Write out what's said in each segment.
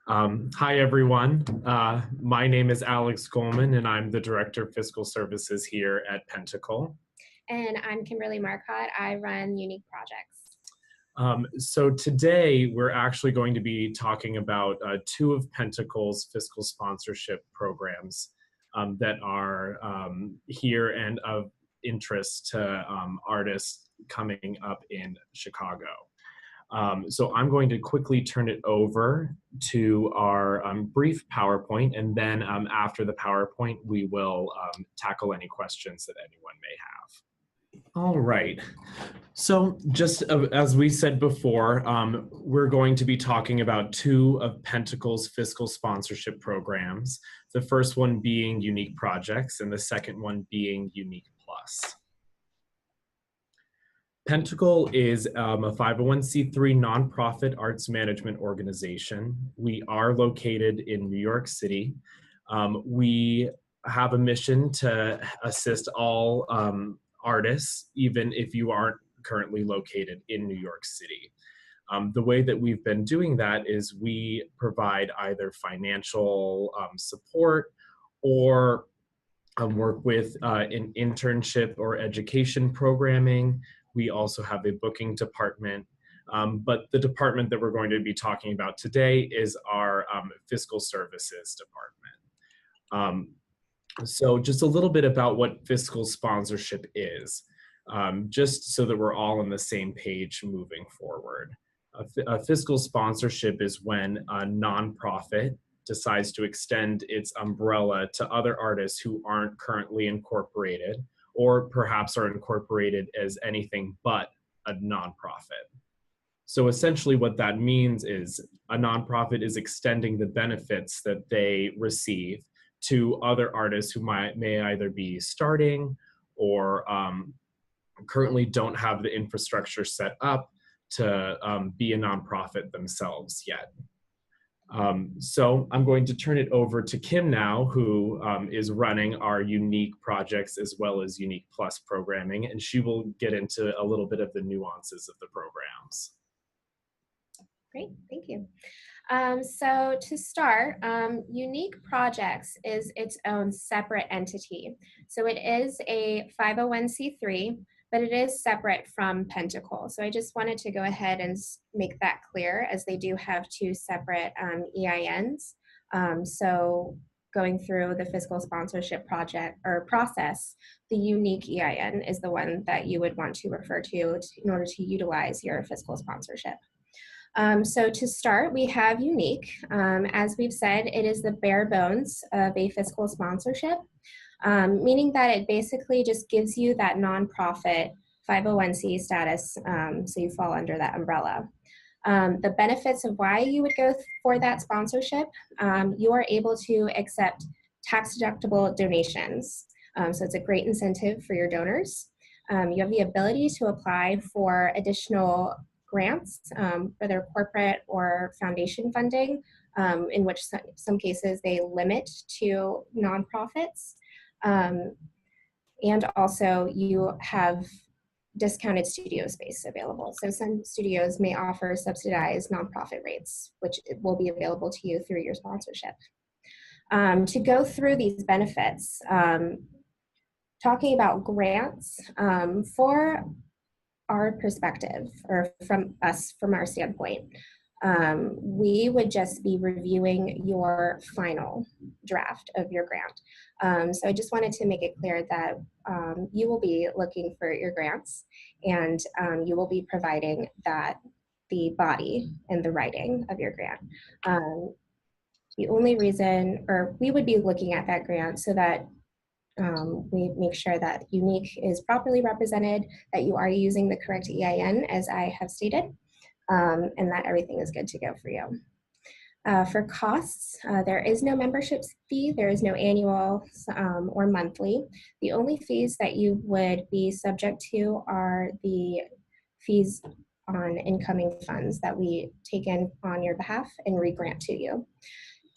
Hi, everyone. My name is Alex Goldman, and I'm the Director of Fiscal Services here at Pentacle. And I'm Kimberly Marcotte. I run Unique Projects. So today, we're actually going to be talking about two of Pentacle's fiscal sponsorship programs that are here and of interest to artists coming up in Chicago. So I'm going to quickly turn it over to our brief PowerPoint, and then after the PowerPoint, we will tackle any questions that anyone may have. All right. So just as we said before, we're going to be talking about two of Pentacle's fiscal sponsorship programs, the first one being Unique Projects and the second one being Unique Plus. Pentacle is a 501c3 nonprofit arts management organization. We are located in New York City. We have a mission to assist all artists, even if you aren't currently located in New York City. The way that we've been doing that is we provide either financial support or work with an internship or education programming. We also have a booking department, but the department that we're going to be talking about today is our fiscal services department. So just a little bit about what fiscal sponsorship is, just so that we're all on the same page moving forward. A fiscal sponsorship is when a nonprofit decides to extend its umbrella to other artists who aren't currently incorporated, or perhaps are incorporated as anything but a nonprofit. So essentially what that means is a nonprofit is extending the benefits that they receive to other artists who may either be starting or currently don't have the infrastructure set up to be a nonprofit themselves yet. So I'm going to turn it over to Kim now, who is running our Unique Projects as well as Unique Plus programming, and she will get into a little bit of the nuances of the programs. Great, thank you. So to start, Unique Projects is its own separate entity. So it is a 501c3, but it is separate from Pentacle. So I just wanted to go ahead and make that clear, as they do have two separate EINs. So going through the fiscal sponsorship project or process, the Unique EIN is the one that you would want to refer to in order to utilize your fiscal sponsorship. So to start, we have Unique. As we've said, it is the bare bones of a fiscal sponsorship, meaning that it basically just gives you that nonprofit 501c status, so you fall under that umbrella. The benefits of why you would go for that sponsorship, you are able to accept tax-deductible donations. So it's a great incentive for your donors. You have the ability to apply for additional grants, whether corporate or foundation funding, in which some cases they limit to nonprofits. And also you have discounted studio space available. So some studios may offer subsidized nonprofit rates, which will be available to you through your sponsorship. To go through these benefits, talking about grants, for our perspective, or from our standpoint, we would just be reviewing your final draft of your grant. So I just wanted to make it clear that you will be looking for your grants, and you will be providing the body and the writing of your grant. The only reason, or we would be looking at that grant so that we make sure that Unique is properly represented, that you are using the correct EIN as I have stated, and that everything is good to go for you. For costs, there is no membership fee, there is no annual or monthly. The only fees that you would be subject to are the fees on incoming funds that we take in on your behalf and re-grant to you.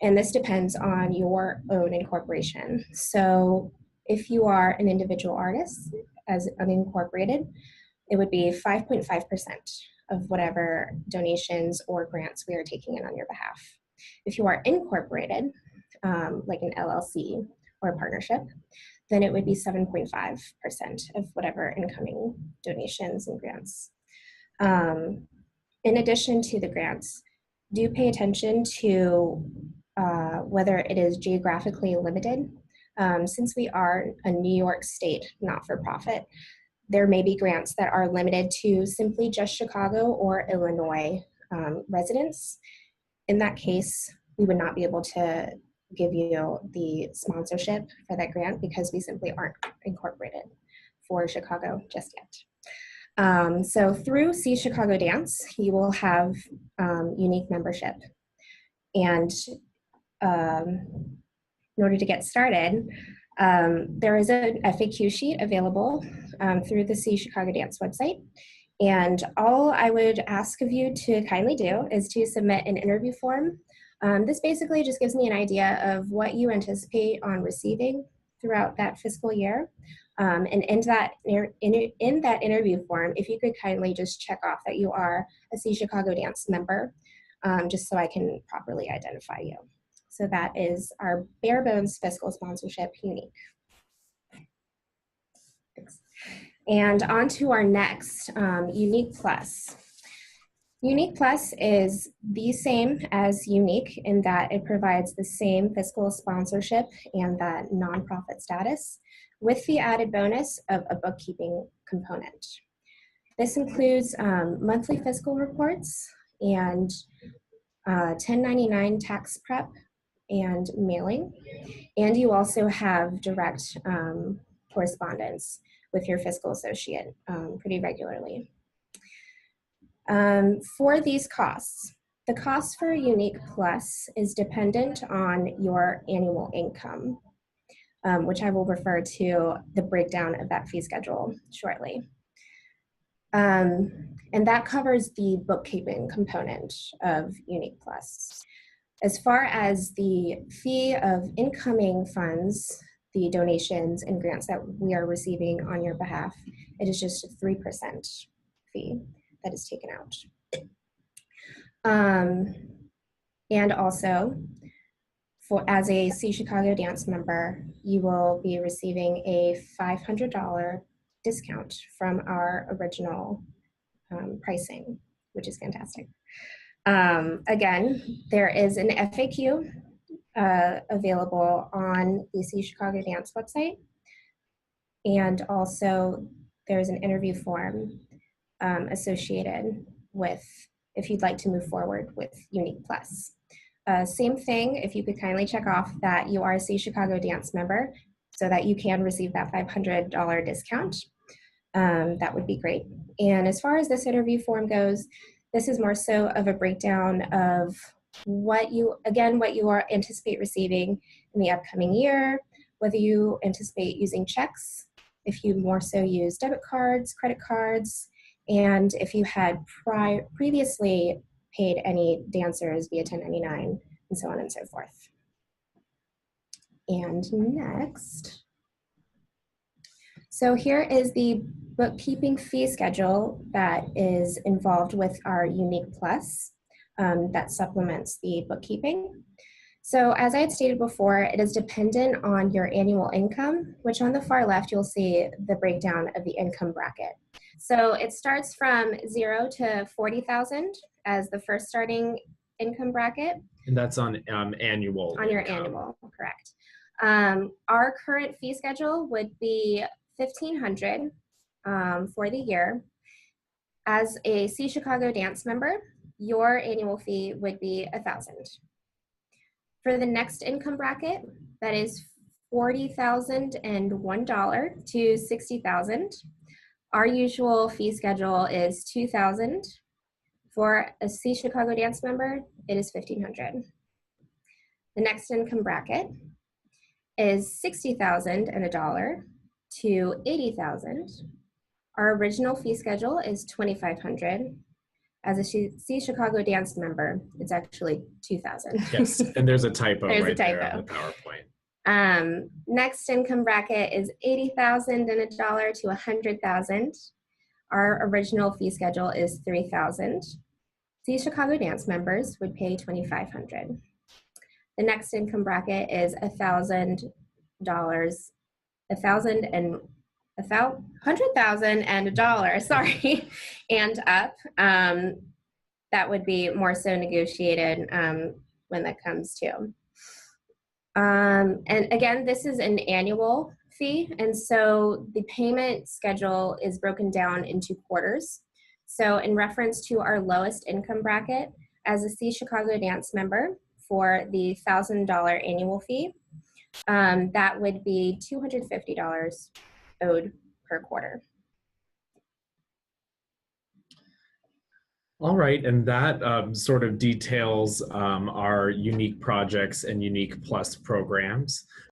And this depends on your own incorporation. So if you are an individual artist as unincorporated, it would be 5.5% of whatever donations or grants we are taking in on your behalf. If you are incorporated, like an LLC or a partnership, then it would be 7.5% of whatever incoming donations and grants. In addition to the grants, do pay attention to whether it is geographically limited. Since we are a New York State not-for-profit, there may be grants that are limited to simply just Chicago or Illinois residents. In that case, we would not be able to give you the sponsorship for that grant because we simply aren't incorporated for Chicago just yet. So through See Chicago Dance, you will have unique membership. And in order to get started, there is an FAQ sheet available through the See Chicago Dance website. And all I would ask of you to kindly do is to submit an interview form. This basically just gives me an idea of what you anticipate on receiving throughout that fiscal year. And in that interview form, if you could kindly just check off that you are a See Chicago Dance member, just so I can properly identify you. So that is our bare bones fiscal sponsorship, Unique. Thanks. And on to our next, Unique Plus. Unique Plus is the same as Unique in that it provides the same fiscal sponsorship and that nonprofit status with the added bonus of a bookkeeping component. This includes monthly fiscal reports and 1099 tax prep and mailing. And you also have direct correspondence with your fiscal associate pretty regularly. For these costs, the cost for Unique Plus is dependent on your annual income, which I will refer to the breakdown of that fee schedule shortly. And that covers the bookkeeping component of Unique Plus. As far as the fee of incoming funds, the donations and grants that we are receiving on your behalf, it is just a 3% fee that is taken out. And also, as a See Chicago Dance member, you will be receiving a $500 discount from our original pricing, which is fantastic. Again, there is an FAQ available on the See Chicago Dance website. And also there's an interview form associated with if you'd like to move forward with Unique Plus. Same thing, if you could kindly check off that you are a See Chicago Dance member so that you can receive that $500 discount. That would be great. And as far as this interview form goes, this is more so of a breakdown of what you anticipate receiving in the upcoming year, whether you anticipate using checks, if you more so use debit cards, credit cards, and if you had previously paid any dancers via 1099, and so on and so forth. And next, so here is the bookkeeping fee schedule that is involved with our Unique Plus that supplements the bookkeeping. So as I had stated before, it is dependent on your annual income, which on the far left, you'll see the breakdown of the income bracket. So it starts from 0 to 40,000 as the first starting income bracket. And that's on annual. On your annual, correct. Our current fee schedule would be $1,500 for the year. As a See Chicago Dance member, your annual fee would be $1,000. For the next income bracket, that is $40,001 to $60,000. Our usual fee schedule is $2,000. For a See Chicago Dance member, it is $1,500. The next income bracket is $60,001 to $80,000. Our original fee schedule is $2,500. As a See Chicago Dance member, it's actually $2,000. Yes, and there's a typo There's right a typo. there on the PowerPoint. Next income bracket is $80,001 to $100,000. Our original fee schedule is $3,000. See Chicago Dance members would pay $2,500. The next income bracket is $1,000, $100,000 and $1, sorry, and up. That would be more so negotiated when that comes to. And again, this is an annual fee, and so the payment schedule is broken down into quarters. So in reference to our lowest income bracket, as a C Chicago Dance member for the $1,000 annual fee, that would be $250 owed per quarter. All right, and that sort of details our unique projects and unique plus programs.